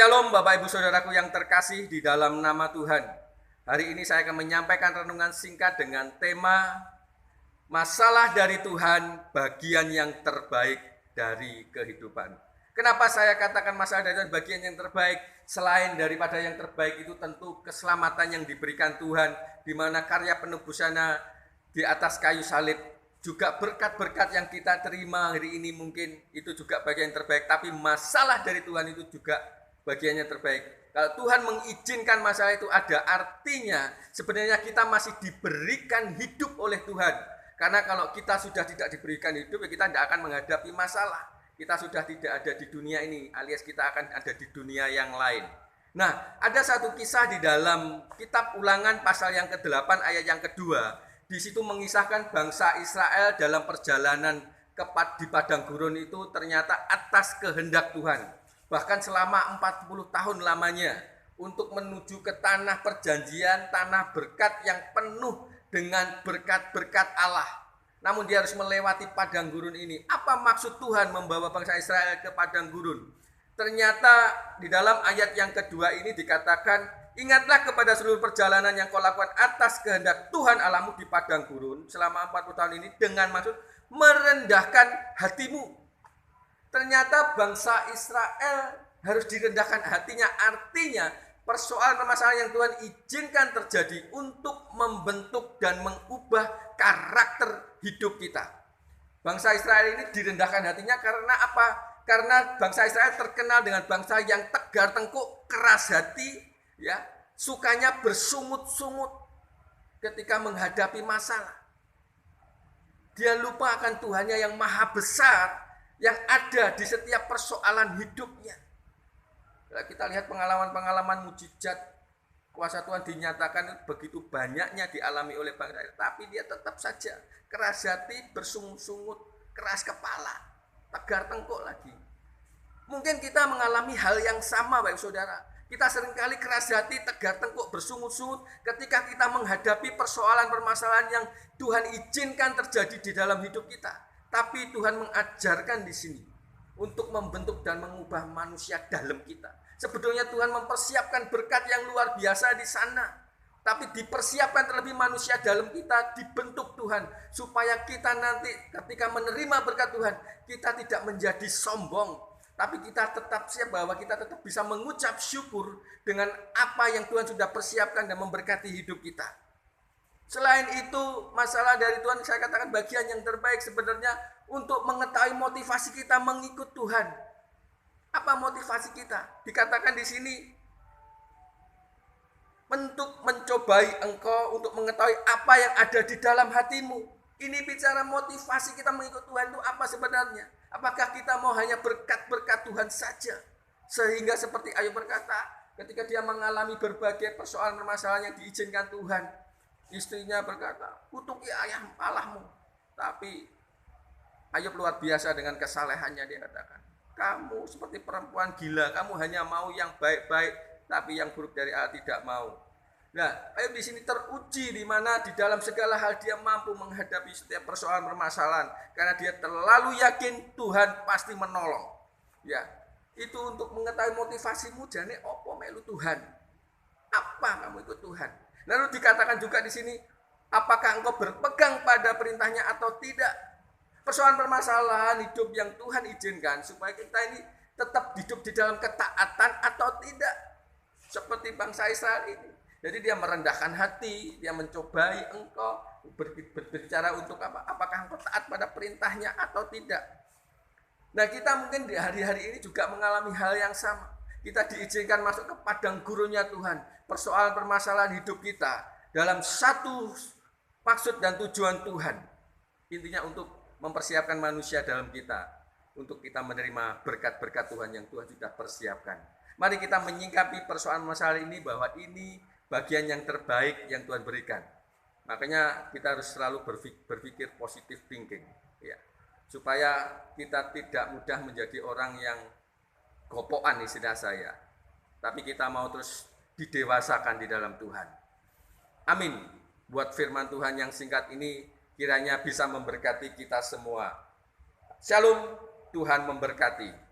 Shalom Bapak Ibu Saudaraku yang terkasih di dalam nama Tuhan. Hari ini saya akan menyampaikan renungan singkat dengan tema Masalah dari Tuhan, bagian yang terbaik dari kehidupan. Kenapa saya katakan masalah dari Tuhan, bagian yang terbaik? Selain daripada yang terbaik itu tentu keselamatan yang diberikan Tuhan, di mana karya penebusannya di atas kayu salib, juga berkat-berkat yang kita terima hari ini mungkin itu juga bagian yang terbaik. Tapi masalah dari Tuhan itu juga bagiannya terbaik. Kalau Tuhan mengizinkan masalah itu ada artinya sebenarnya kita masih diberikan hidup oleh Tuhan. Karena kalau kita sudah tidak diberikan hidup, ya kita tidak akan menghadapi masalah. Kita sudah tidak ada di dunia ini, alias kita akan ada di dunia yang lain. Nah, ada satu kisah di dalam kitab Ulangan pasal yang ke-8 ayat yang kedua. Di situ mengisahkan bangsa Israel dalam perjalanan di padang gurun itu ternyata atas kehendak Tuhan. Bahkan selama 40 tahun lamanya untuk menuju ke tanah perjanjian, tanah berkat yang penuh dengan berkat-berkat Allah. Namun dia harus melewati padang gurun ini. Apa maksud Tuhan membawa bangsa Israel ke padang gurun? Ternyata di dalam ayat yang kedua ini dikatakan, ingatlah kepada seluruh perjalanan yang kau lakukan atas kehendak Tuhan Allahmu di padang gurun selama 40 tahun ini dengan maksud merendahkan hatimu. Ternyata bangsa Israel harus direndahkan hatinya. Artinya persoalan permasalahan yang Tuhan izinkan terjadi untuk membentuk dan mengubah karakter hidup kita. Bangsa Israel ini direndahkan hatinya karena apa? Karena bangsa Israel terkenal dengan bangsa yang tegar tengkuk, keras hati, ya, sukanya bersungut-sungut ketika menghadapi masalah. Dia lupa akan Tuhannya yang maha besar yang ada di setiap persoalan hidupnya. Kita lihat pengalaman-pengalaman mujizat kuasa Tuhan dinyatakan begitu banyaknya dialami oleh bangsa Israel, tapi dia tetap saja keras hati, bersungut-sungut, keras kepala, tegar tengkuk lagi. Mungkin kita mengalami hal yang sama, Bapak Saudara. Kita seringkali keras hati, tegar tengkuk, bersungut-sungut ketika kita menghadapi persoalan permasalahan yang Tuhan izinkan terjadi di dalam hidup kita. Tapi Tuhan mengajarkan di sini untuk membentuk dan mengubah manusia dalam kita. Sebetulnya Tuhan mempersiapkan berkat yang luar biasa di sana. Tapi dipersiapkan terlebih manusia dalam kita dibentuk Tuhan. Supaya kita nanti ketika menerima berkat Tuhan, kita tidak menjadi sombong. Tapi kita tetap siap bahwa kita tetap bisa mengucap syukur dengan apa yang Tuhan sudah persiapkan dan memberkati hidup kita. Selain itu, masalah dari Tuhan saya katakan bagian yang terbaik sebenarnya untuk mengetahui motivasi kita mengikut Tuhan. Apa motivasi kita? Dikatakan di sini untuk mencobai engkau, untuk mengetahui apa yang ada di dalam hatimu. Ini bicara motivasi kita mengikut Tuhan itu apa sebenarnya? Apakah kita mau hanya berkat-berkat Tuhan saja? Sehingga seperti Ayub berkata, ketika dia mengalami berbagai persoalan permasalahan yang diizinkan Tuhan, istrinya berkata, kutuki ayah Allahmu. Tapi Ayub luar biasa dengan kesalehannya, dia katakan, kamu seperti perempuan gila, kamu hanya mau yang baik-baik, tapi yang buruk dari Allah tidak mau. Nah, Ayub di sini teruji di mana di dalam segala hal dia mampu menghadapi setiap persoalan permasalahan karena dia terlalu yakin Tuhan pasti menolong. Ya, itu untuk mengetahui motivasimu jane opo melu Tuhan. Apa kamu ikut Tuhan? Lalu dikatakan juga di sini, apakah engkau berpegang pada perintahnya atau tidak? Persoalan permasalahan hidup yang Tuhan izinkan supaya kita ini tetap hidup di dalam ketaatan atau tidak. Seperti bangsa Israel ini. Jadi dia merendahkan hati, dia mencobai engkau, berbicara untuk apa? Apakah engkau taat pada perintahnya atau tidak? Nah, kita mungkin di hari-hari ini juga mengalami hal yang sama. Kita diizinkan masuk ke padang gurunnya Tuhan. Persoalan permasalahan hidup kita dalam satu maksud dan tujuan Tuhan. Intinya untuk mempersiapkan manusia dalam kita. Untuk kita menerima berkat-berkat Tuhan yang Tuhan sudah persiapkan. Mari kita menyingkapi persoalan masalah ini bahwa ini bagian yang terbaik yang Tuhan berikan. Makanya kita harus selalu berpikir positive thinking. Ya. Supaya kita tidak mudah menjadi orang yang gopokan istilah saya. Tapi kita mau terus didewasakan di dalam Tuhan. Amin. Buat firman Tuhan yang singkat ini kiranya bisa memberkati kita semua. Shalom, Tuhan memberkati.